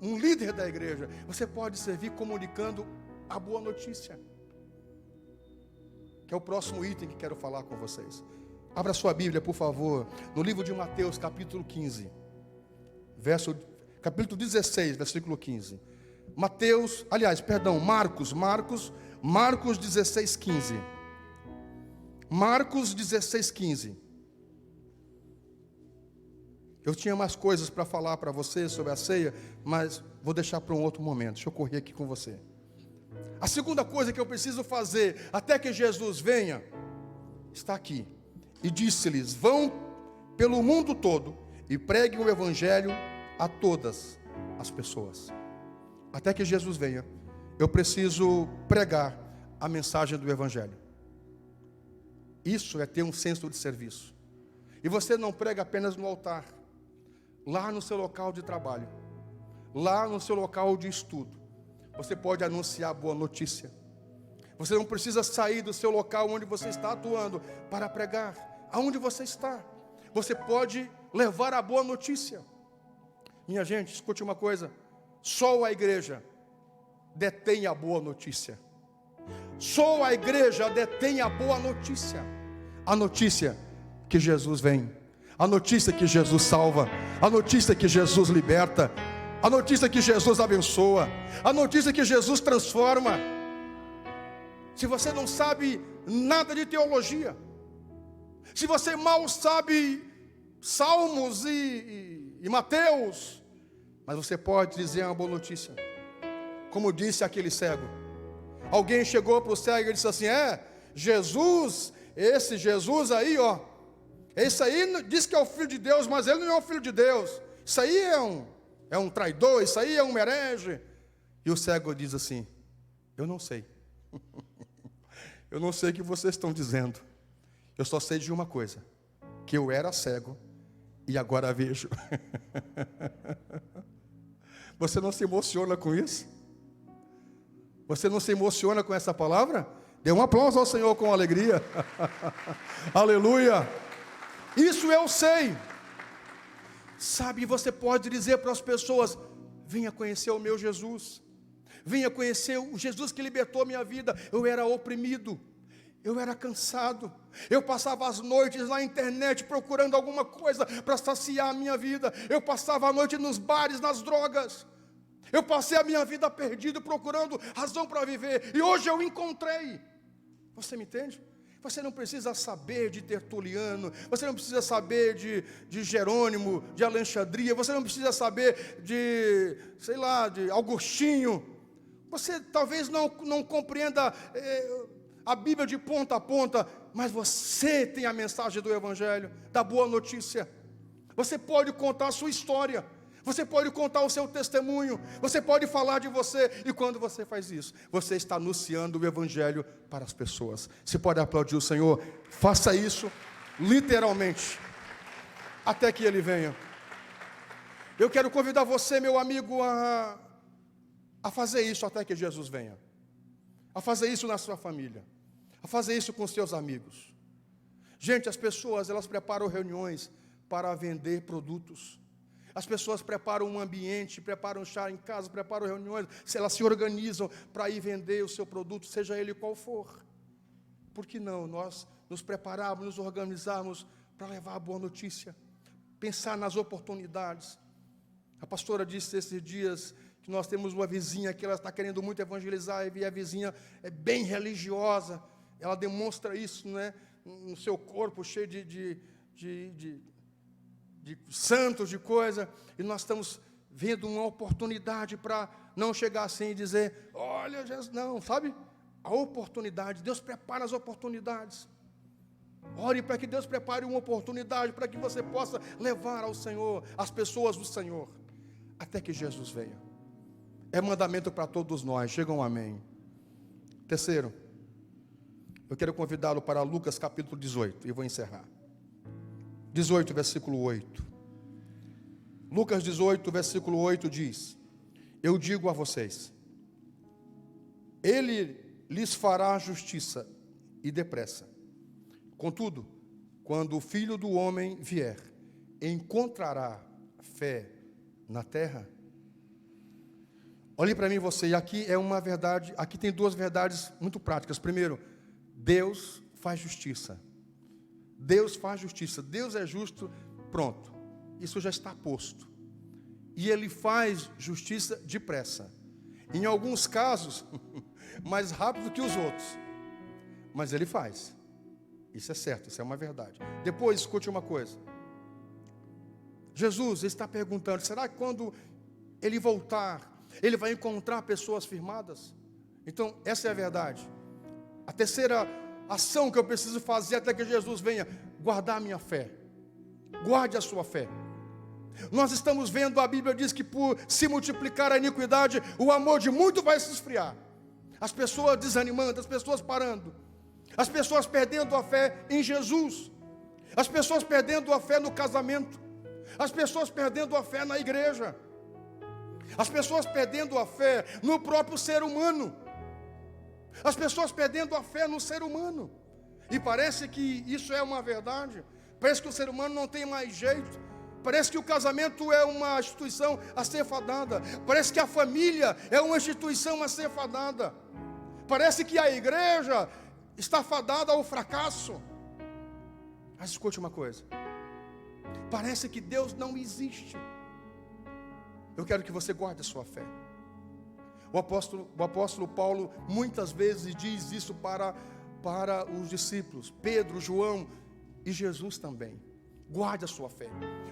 um líder da igreja, você pode servir comunicando a boa notícia, que é o próximo item que quero falar com vocês. Abra sua Bíblia, por favor, no livro de Mateus, capítulo 15, capítulo 16, versículo 15. Marcos 16, 15. Marcos 16:15. Eu tinha mais coisas para falar para você sobre a ceia, mas vou deixar para um outro momento. Deixa eu correr aqui com você. A segunda coisa que eu preciso fazer até que Jesus venha, está aqui. E disse-lhes: vão pelo mundo todo e preguem o evangelho a todas as pessoas. Até que Jesus venha, eu preciso pregar a mensagem do evangelho. Isso é ter um senso de serviço. E você não prega apenas no altar, lá no seu local de trabalho, lá no seu local de estudo. Você pode anunciar boa notícia. Você não precisa sair do seu local onde você está atuando para pregar. Aonde você está, você pode levar a boa notícia. Minha gente, escute uma coisa: só a igreja detém a boa notícia. Só a igreja detém a boa notícia. A notícia que Jesus vem, a notícia que Jesus salva, a notícia que Jesus liberta, a notícia que Jesus abençoa, a notícia que Jesus transforma. Se você não sabe nada de teologia, se você mal sabe Salmos e Mateus, mas você pode dizer uma boa notícia. Como disse aquele cego. Alguém chegou para o cego e disse assim: Jesus, esse Jesus aí, esse aí diz que é o Filho de Deus, mas ele não é o Filho de Deus. Isso aí é um traidor, isso aí é um herege. E o cego diz assim: eu não sei. Eu não sei o que vocês estão dizendo. Eu só sei de uma coisa: que eu era cego e agora vejo. Você não se emociona com isso? Você não se emociona com essa palavra? Dê um aplauso ao Senhor com alegria. Aleluia. Isso eu sei. Sabe, você pode dizer para as pessoas: venha conhecer o meu Jesus. Venha conhecer o Jesus que libertou a minha vida. Eu era oprimido, eu era cansado, eu passava as noites na internet procurando alguma coisa para saciar a minha vida. Eu passava a noite nos bares, nas drogas. Eu passei a minha vida perdido procurando razão para viver. E hoje eu encontrei. Você me entende? Você não precisa saber de Tertuliano, você não precisa saber de Jerônimo, de Alexandria, você não precisa saber de, de Augustinho. Você talvez não compreenda a Bíblia de ponta a ponta, mas você tem a mensagem do Evangelho, da boa notícia. Você pode contar a sua história, você pode contar o seu testemunho, você pode falar de você. E quando você faz isso, você está anunciando o Evangelho para as pessoas. Você pode aplaudir o Senhor? Faça isso literalmente, até que Ele venha. Eu quero convidar você, meu amigo, a fazer isso até que Jesus venha, a fazer isso na sua família, a fazer isso com seus amigos. Gente, as pessoas, elas preparam reuniões para vender produtos. As pessoas preparam um ambiente, preparam chá em casa, preparam reuniões, elas se organizam para ir vender o seu produto, seja ele qual for. Por que não nós nos prepararmos, nos organizarmos para levar a boa notícia, pensar nas oportunidades? A pastora disse esses dias que nós temos uma vizinha que ela está querendo muito evangelizar, e a vizinha é bem religiosa, ela demonstra isso, né, no seu corpo cheio de santos, de coisa, e nós estamos vendo uma oportunidade para não chegar assim e dizer: olha, Jesus, não, sabe? A oportunidade, Deus prepara as oportunidades. Ore para que Deus prepare uma oportunidade para que você possa levar ao Senhor, as pessoas do Senhor, até que Jesus venha. É mandamento para todos nós. Chega um amém. Terceiro, eu quero convidá-lo para Lucas capítulo 18, e vou encerrar. 18, versículo 8. Lucas 18, versículo 8 diz: eu digo a vocês, Ele lhes fará justiça e depressa. Contudo, quando o Filho do Homem vier, encontrará fé na terra? Olhe para mim você, e aqui é uma verdade, aqui tem duas verdades muito práticas. Primeiro, Deus faz justiça. Deus faz justiça, Deus é justo, pronto, isso já está posto. E Ele faz justiça depressa. Em alguns casos, mais rápido que os outros, mas Ele faz. Isso é certo, isso é uma verdade. Depois, escute uma coisa. Jesus está perguntando, será que quando Ele voltar, Ele vai encontrar pessoas firmadas? Então, essa é a verdade. A terceira ação que eu preciso fazer até que Jesus venha, guardar a minha fé. Guarde a sua fé. Nós estamos vendo, a Bíblia diz que por se multiplicar a iniquidade, o amor de muito vai se esfriar. As pessoas desanimando, as pessoas parando, as pessoas perdendo a fé em Jesus, as pessoas perdendo a fé no casamento, as pessoas perdendo a fé na igreja, as pessoas perdendo a fé no próprio ser humano, as pessoas perdendo a fé no ser humano. E parece que isso é uma verdade. Parece que o ser humano não tem mais jeito. Parece que o casamento é uma instituição a ser fadada. Parece que a família é uma instituição a ser fadada. Parece que a igreja está fadada ao fracasso. Mas escute uma coisa. Parece que Deus não existe. Eu quero que você guarde a sua fé. O apóstolo Paulo muitas vezes diz isso para os discípulos, Pedro, João e Jesus também. Guarde a sua fé,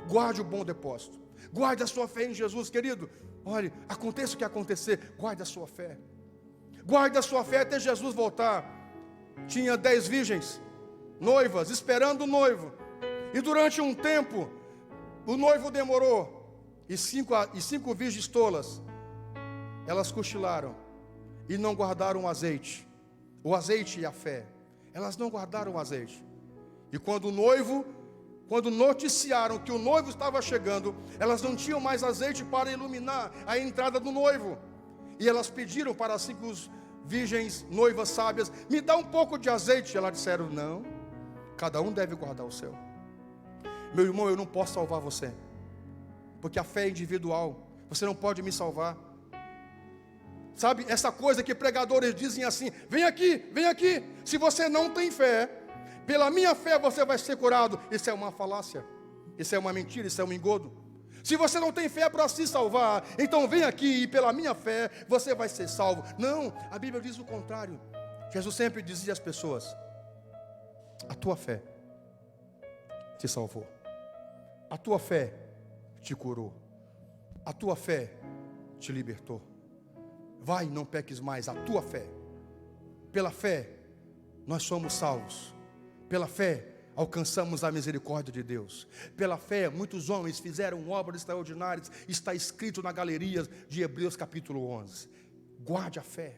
guarde o bom depósito, guarde a sua fé em Jesus, querido. Olhe, aconteça o que acontecer, guarde a sua fé. Guarde a sua fé até Jesus voltar. Tinha 10 virgens, noivas, esperando o noivo. E durante um tempo, o noivo demorou. E cinco virgens tolas, elas cochilaram e não guardaram o azeite e a fé. Elas não guardaram o azeite. E quando noticiaram que o noivo estava chegando, elas não tinham mais azeite para iluminar a entrada do noivo. E elas pediram para as 5 virgens noivas sábias, me dá um pouco de azeite. Elas disseram, não, cada um deve guardar o seu. Meu irmão, eu não posso salvar você, porque a fé é individual. Você não pode me salvar. Sabe, essa coisa que pregadores dizem assim, vem aqui, se você não tem fé, pela minha fé você vai ser curado. Isso é uma falácia, isso é uma mentira, isso é um engodo. Se você não tem fé para se salvar, então vem aqui e pela minha fé você vai ser salvo. Não, a Bíblia diz o contrário. Jesus sempre dizia às pessoas, a tua fé te salvou, a tua fé te curou, a tua fé te libertou. Vai, não peques mais, a tua fé. Pela fé nós somos salvos. Pela fé alcançamos a misericórdia de Deus. Pela fé muitos homens fizeram obras extraordinárias. Está escrito na galeria de Hebreus capítulo 11. Guarde a fé.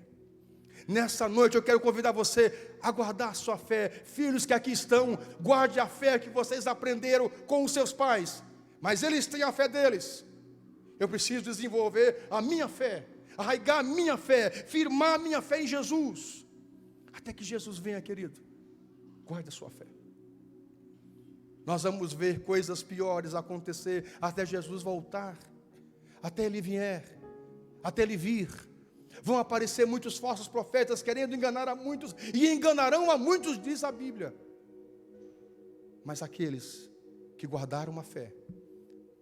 Nessa noite eu quero convidar você a guardar a sua fé. Filhos que aqui estão, guarde a fé que vocês aprenderam com os seus pais. Mas eles têm a fé deles. Eu preciso desenvolver a minha fé, arraigar a minha fé, firmar a minha fé em Jesus. Até que Jesus venha, querido. Guarde a sua fé. Nós vamos ver coisas piores acontecer até Jesus voltar, até Ele vier, até Ele vir. Vão aparecer muitos falsos profetas querendo enganar a muitos, e enganarão a muitos, diz a Bíblia. Mas aqueles que guardaram a fé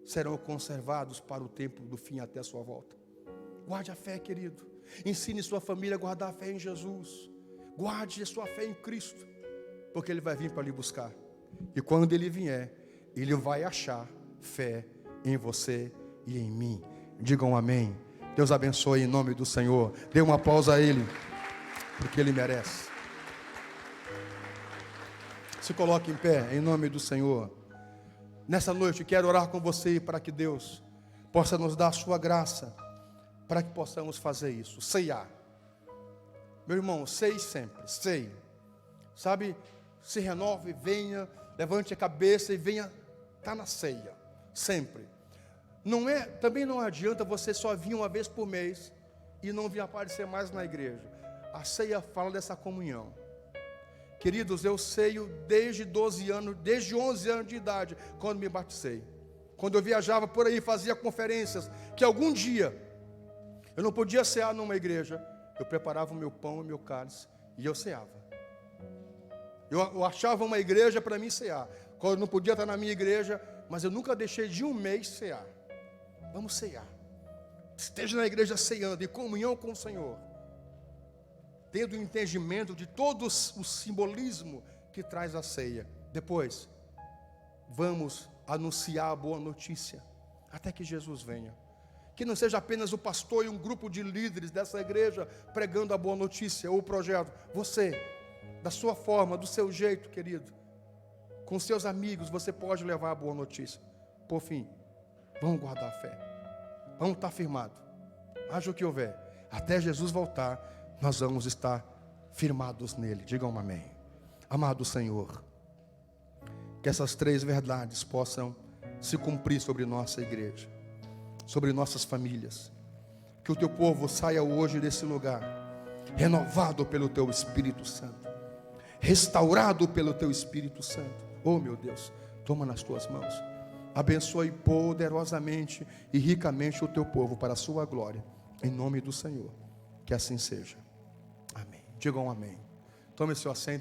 serão conservados para o tempo do fim até a sua volta. Guarde a fé, querido. Ensine sua família a guardar a fé em Jesus. Guarde a sua fé em Cristo, porque Ele vai vir para lhe buscar. E quando Ele vier, Ele vai achar fé em você e em mim. Digam amém. Deus abençoe em nome do Senhor. Dê uma pausa a Ele, porque Ele merece. Se coloque em pé em nome do Senhor. Nessa noite quero orar com você para que Deus possa nos dar a sua graça, para que possamos fazer isso. Ceiar. Meu irmão, ceie sempre, ceie. Sabe, se renove, venha, levante a cabeça e venha, está na ceia, sempre. Também não adianta você só vir uma vez por mês e não vir aparecer mais na igreja. A ceia fala dessa comunhão. Queridos, eu ceio desde 11 anos de idade, quando me batizei. Quando eu viajava por aí, fazia conferências, que algum dia eu não podia cear numa igreja, eu preparava o meu pão e o meu cálice e eu ceava. Eu achava uma igreja para mim cear. Quando eu não podia estar na minha igreja, mas eu nunca deixei de um mês cear. Vamos cear. Esteja na igreja ceando, em comunhão com o Senhor, tendo o entendimento de todo o simbolismo que que traz a ceia. Depois, vamos anunciar a boa notícia, até que Jesus venha. Que não seja apenas o pastor e um grupo de líderes dessa igreja pregando a boa notícia ou o projeto. Você, da sua forma, do seu jeito, querido, com seus amigos, você pode levar a boa notícia. Por fim, vamos guardar a fé. Vamos estar firmados. Haja o que houver. Até Jesus voltar, nós vamos estar firmados nele. Digam um amém. Amado Senhor, que essas 3 verdades possam se cumprir sobre nossa igreja, sobre nossas famílias. Que o teu povo saia hoje desse lugar renovado pelo teu Espírito Santo, restaurado pelo teu Espírito Santo. Oh meu Deus, toma nas tuas mãos, abençoe poderosamente e ricamente o teu povo para a sua glória, em nome do Senhor. Que assim seja. Amém. Digam amém. Tome seu assento.